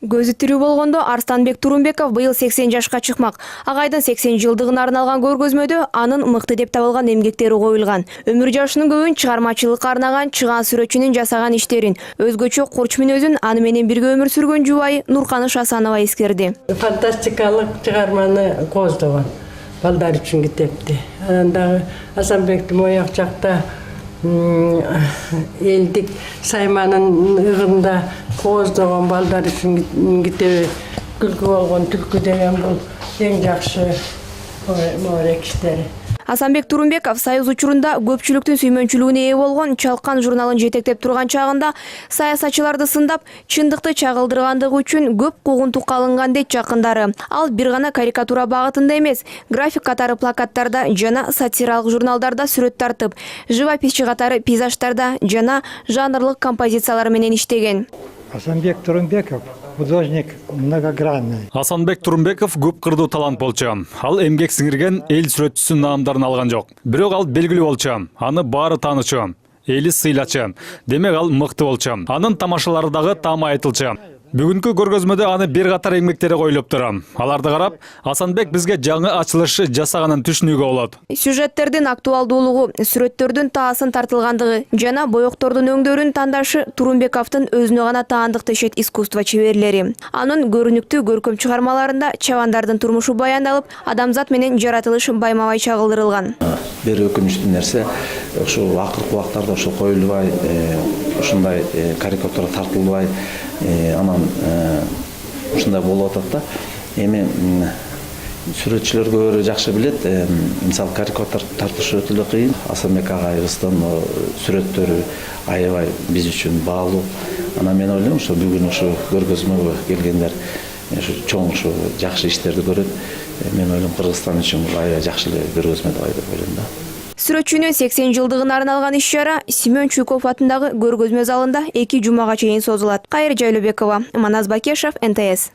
Көзү тирүү болгондо Арстанбек Турумбеков быйыл 80 жашка чыкмак. Агайдын 80 жылдыгына арналган көргөзмөдө анын мыкты деп табылган эмгектери коюлган. Өмүр жашынын көбүн чыгармачылыкка арнаган чыган сүрөтчүнүн жасаган иштерин, өзгөчө курч мүнөзүн аны менен бирге өмүр сүргөн жубайы Нурканыш Асанова эскерди. Фантастикалык чыгарманы коздогон балдар үчүн китепти. Андагы Асанбектин мояк жакта элдик сайманын ыгында коздогон балдар үчүн китеби күлкү болгон түлкү деген бул эң жакшы моорек иштери. Асанбек Турумбеков Союз учурунда көпчүлүктүн сүймөнчүлүгүнө ээ болгон Чалкан журналын жетектеп турган чагында саясатчыларды сындап, чындыкты чагылдыргандыгы үчүн көп куугунтукка алынган дейт жакындары. Ал бир гана карикатура багытында эмес, график катары плакаттарда жана сатиралык журналдарда сүрөт тартып, живописчи катары пейзаждарда жана жанрлык композициялар менен иштеген. Асанбек Турумбеков художник многогранный. Асанбек Турумбеков көп кырдуу талант болчу. Ал эмгек сиңирген эл сүрөтчүсүнүн наамдарын алган жок. Бирок ал белгилүү болчу. Аны баары таанычу. Эли сыйлачу. Демек ал мыкты болчу. Анын тамашалары дагы таама айтылчу. Бүгүнкү көргөзмөдө аны бир катар эмгектери коюлуп турат. Аларды карап, Асанбек бизге жаңы ачылыш жасаганын түшүнүүгө болот. Сюжеттердин актуалдуулугу, сүрөттөрдүн таасын тартылгандыгы жана боектордун өңдөрүн тандашы Турумбековдун өзүнө гана таандык дешет искусство чеберлери. Анын көрүнүктүү көркөм чыгармаларында чабандардын турмушу баяндалып, адамзат менен жаратылыш байма-бай чагылдырылган. Бир өкүнүчтүү нерсе, ошо акыркы убактарда ошо коюлбай, ушундай карикатура тартылбай, анан ушундай болуп атат да. Эми сүрөтчүлөр көбүрөөк жакшы билет. Мисалы карикатура тартыш өтө эле кыйын. Асанбек агайыбыздын сүрөттөрү аябай биз үчүн баалуу. Анан мен ойлойм, ошо бүгүн ошо көргөзмөгө келгендер чоң ошо жакшы иштерди көрөт. Мен ойлойм, Кыргызстан үчүн бул аябай жакшы эле көргөзмө деп ойлойм да. Сүрөтчүнүн 80 жылдыгына арналган иш-чара Семен Чуйков атындагы көргөзмө залында 2 жумага чейин созулат. Кайыр Жайлообекова, Манас Бакешев, НТС.